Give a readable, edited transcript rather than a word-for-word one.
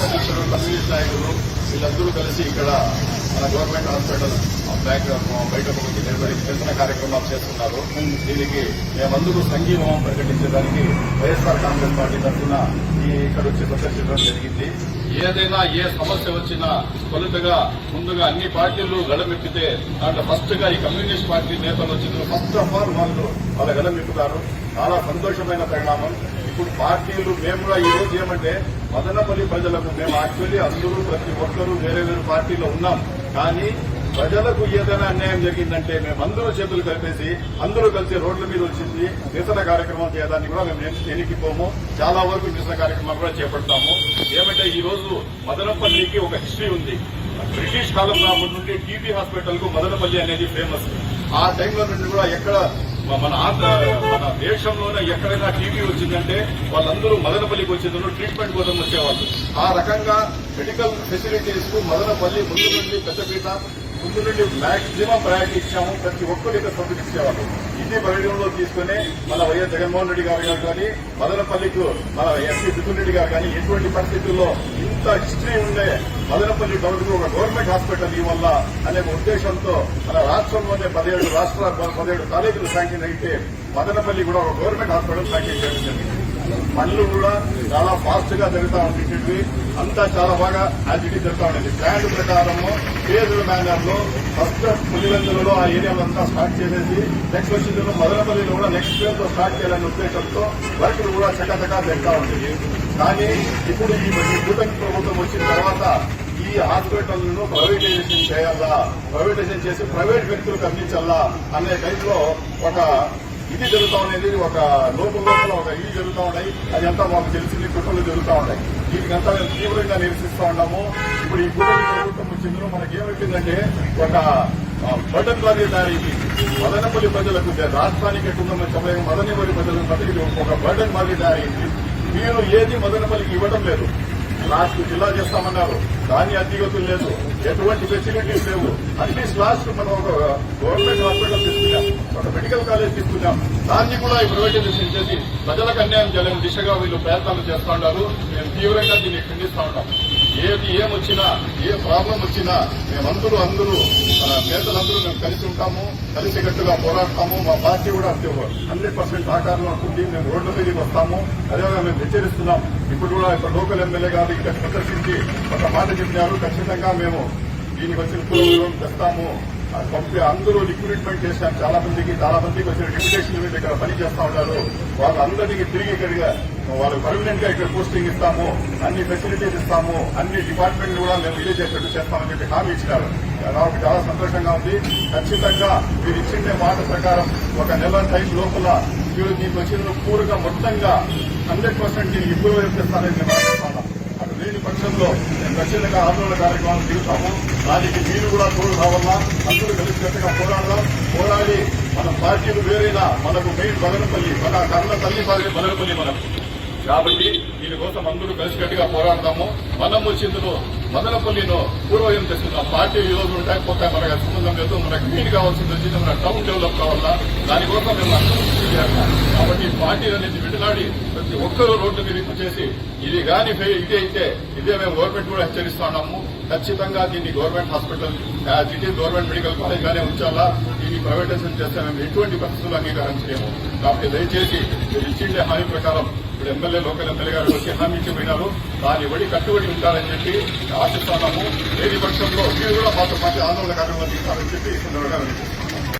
అధ్యక్షులు కమ్యూనిస్ట్ నాయకులు వీళ్ళందరూ కలిసి ఇక్కడ మన గవర్నమెంట్ హాస్పిటల్ బయట నిలబడి కార్యక్రమాలు చేస్తున్నారు. దీనికి మేమందరూ సంఘీభావం ప్రకటించడానికి వైఎస్ఆర్ కాంగ్రెస్ పార్టీ తరఫున ఇక్కడ వచ్చి ప్రదర్శించడం జరిగింది. ఏదైనా ఏ సమస్య వచ్చినా తొలుతగా ముందుగా అన్ని పార్టీలు గడమెక్కితే దాంట్లో ఫస్ట్ గా ఈ కమ్యూనిస్ట్ పార్టీ నేతలు వచ్చిన ఫస్ట్ ఆఫ్ ఆల్ వాళ్ళ గడమెక్కుతారు. చాలా సంతోషమైన పరిణామం. ఇప్పుడు పార్టీలు మేము కూడా ఈ రోజు ఏమంటే మదనపల్లి ప్రజలకు మేము యాక్చువల్లీ అందరూ ప్రతి ఒక్కరూ వేరే వేరే పార్టీలో ఉన్నాం. కానీ ప్రజలకు ఏదైనా అన్యాయం జరిగిందంటే మేమందరూ చేతులు కలిపేసి అందరూ కలిసి రోడ్ల మీద వచ్చింది నిరసన కార్యక్రమం చేయడానికి కూడా మేము ఎన్నికిపోము. చాలా వరకు నిరసన కార్యక్రమాలు కూడా చేపడతాము. ఏమంటే ఈ రోజు మదనపల్లికి ఒక హిస్టరీ ఉంది. బ్రిటిష్ కాలం నుండి టీబీ హాస్పిటల్ కు మదనపల్లి అనేది ఫేమస్. ఆ టైంలో నుండి కూడా ఎక్కడ మన దేశంలోనే ఎక్కడైనా టీబీ వచ్చిందంటే వాళ్ళందరూ మదనపల్లికి వచ్చేందుకు ట్రీట్మెంట్ కోసం వచ్చేవాళ్ళు. ఆ రకంగా మెడికల్ ఫెసిలిటీస్ కు మదనపల్లి ముందు నుండి పెద్దపీట ముందు నుండి మాక్సిమం ప్రయారిటీ ఇచ్చాము. ప్రతి ఒక్కరు ఇక్కడ సంతృప్తించేవాళ్ళు. ఇది పరిగణలో తీసుకునే మన వైఎస్ జగన్మోహన్ రెడ్డి గారు కానీ మదనపల్లికి మన ఎంపీ మిథున్ రెడ్డి గారు కానీ ఎటువంటి పరిస్థితుల్లో ఇంత హిస్టరీ ఉండే మదనపల్లి టౌన్ ఒక గవర్నమెంట్ హాస్పిటల్ ఇవ్వాల అనే ఉద్దేశంతో మన రాష్ట్రంలోనే 17 కాలేజీలు శాంక్షన్ అయితే మదనపల్లి కూడా ఒక గవర్నమెంట్ హాస్పిటల్ శాంక్షన్ చేయడం జరిగింది. పనులు కూడా చాలా ఫాస్ట్ గా జరుగుతూ ఉంటుంది. అంతా చాలా బాగా యాక్టివిటీ జరుగుతూ ఉండేది. ప్లాన్ ప్రకారము ఫేజ్డ్ మేనర్ లో ఫస్ట్ పులివెందులలో ఆ ఏరియాలో అంతా స్టార్ట్ చేసేసి నెక్స్ట్ వచ్చిన మదనపల్లిలో కూడా నెక్స్ట్ ఫేజ్ లో స్టార్ట్ చేయాలనే ఉద్దేశంతో వర్కులు కూడా చక్కచకా జరుగుతూ ఉంటుంది. కానీ ఇప్పుడు ఈ కూటమి ప్రభుత్వం వచ్చిన తర్వాత ఈ హాస్పిటల్ను ప్రైవేటైజేషన్ చేయాలా, ప్రైవేటైజేషన్ చేసి ప్రైవేట్ వ్యక్తులకు అందించాలా అనే టైప్ లో ఒక ఇది జరుగుతూ ఉండేది. ఒక లోపల ఒక ఇది జరుగుతూ ఉన్నాయి. అది అంతా మాకు తెలిసింది కుట్రలు జరుగుతూ ఉన్నాయి. వీటికంతా మేము తీవ్రంగా నిరసిస్తూ ఉన్నాము. ఇప్పుడు ఈ కూటమి ప్రభుత్వం వచ్చిందో మనకి ఏమైపోయిందంటే ఒక బటన్ లాగే తయారైంది. మదనపల్లి ప్రజలకు రాష్ట్రానికి ఎట్టుందో చెప్పలేక మదనపల్లి ప్రజలకు బతికి ఒక బటన్ మాదిరి తయారైంది. మీరు ఏది మదనపల్లికి ఇవ్వడం లేదు. లాస్ట్ జిల్లా చేస్తామన్నారు. దాని అధిగతులు లేదు. ఎటువంటి ఫెసిలిటీస్ లేవు. అట్లీస్ట్ లాస్ట్ మనం ఒక గవర్నమెంట్ హాస్పిటల్ తీసుకున్నాం, ఒక మెడికల్ కాలేజ్ తీసుకున్నాం. దాన్ని కూడా ఈ ప్రైవేటైజేషన్ చేసి ప్రజలకు అన్యాయం చేయలేని దిశగా వీళ్ళు ప్రయత్నాలు చేస్తూ ఉన్నారు. మేము తీవ్రంగా దీన్ని ఖండిస్తూ ఉంటాం. ఏమొచ్చినా ఏ ప్రాబ్లం వచ్చినా మేమందరూ మన నేతలందరూ మేము కలిసి ఉంటాము, కలిసికట్టుగా పోరాడతాము. మా పార్టీ కూడా 100% సహకారంలో ఉంటుంది. మేము రోడ్ల మీదకి వస్తాము. అదేవిధంగా మేము హెచ్చరిస్తున్నాం. ఇప్పుడు కూడా లోకల్ ఎమ్మెల్యే గారు ఇక్కడ ప్రదర్శించి ఒక మాట చెప్పినారు. ఖచ్చితంగా మేము దీనికి వచ్చిన పూర్వం తెస్తాము పంపి అందరూ రిక్రూట్మెంట్ చేశాం. చాలా మందికి వచ్చిన డిప్యుటేషన్ మీద ఇక్కడ పని చేస్తా ఉన్నారు. వాళ్ళందరికీ తిరిగి ఇక్కడిగా వాళ్ళు పర్మనెంట్ గా ఇక్కడ పోస్టింగ్ ఇస్తాము, అన్ని ఫెసిలిటీస్ ఇస్తాము, అన్ని డిపార్ట్మెంట్లు కూడా మేము ఇదే చేసేట్టు చేస్తామని చెప్పి హామీ ఇచ్చినారు. నాకు చాలా సంతోషంగా ఉంది. ఖచ్చితంగా మీరు ఇచ్చిన మాట ప్రకారం ఒక నెల టైం లోపల మీరు దీనికి వచ్చిన పూర్తిగా మొత్తంగా 100% దీనికి ఇంప్రూవ్ చేస్తారని మేము ఆశిస్తున్నాం. అటు లేని పక్షంలో మేము ఖచ్చితంగా ఆందోళన కార్యక్రమాలు దిగుతాము. దానికి మీరు కూడా తోడు రావాలా, అందరూ కలిసికట్టుగా పోరాడి మన పార్టీలు వేరేనా మనకు మెయిన్ మదనపల్లి, మన కర్ణ తల్లి మదనపల్లి మనకు. కాబట్టి దీనికోసం అందరూ కలిసికట్టుగా పోరాడతాము. మనం వచ్చిందో మదనపల్లిలో పూర్వయం తెస్తున్నాం. పార్టీ ఈరోజు ఉండకపోతే మనకు సంబంధం లేదు. మనకు మెయిన్ కావాల్సింది వచ్చింది మన టౌన్ డెవలప్ కావాలా, దానికోసం మేము చేస్తాం. కాబట్టి పార్టీలు అనేది విడలాడి ప్రతి ఒక్కరూ రోడ్డు మీద చేసి ఇది కానీ ఇదే అయితే ఇదే మేము గవర్నమెంట్ కూడా హెచ్చరిస్తున్నాము. ఖచ్చితంగా దీన్ని government hospital city government medical college గానే ఉంచాలా. దీన్ని ప్రైవేటైజేషన్ చేస్తే మేము ఎటువంటి పరిస్థితులు అంగీకరించలేము. కాబట్టి దయచేసి మీరు ఇచ్చిండే హామీ ప్రకారం ఇప్పుడు ఎమ్మెల్యే లోకల్ ఎమ్మెల్యే గారు వచ్చి హామీ ఇచ్చిపోయినారు. దాన్ని బడి కట్టుబడి ఉంటారని చెప్పి ఆశిస్తున్నాము. లేని పక్షంలో మీరు కూడా మాతో పాటు ఆందోళన కార్యక్రమాలు తీస్తారని చెప్పి ఈ సందర్భంగా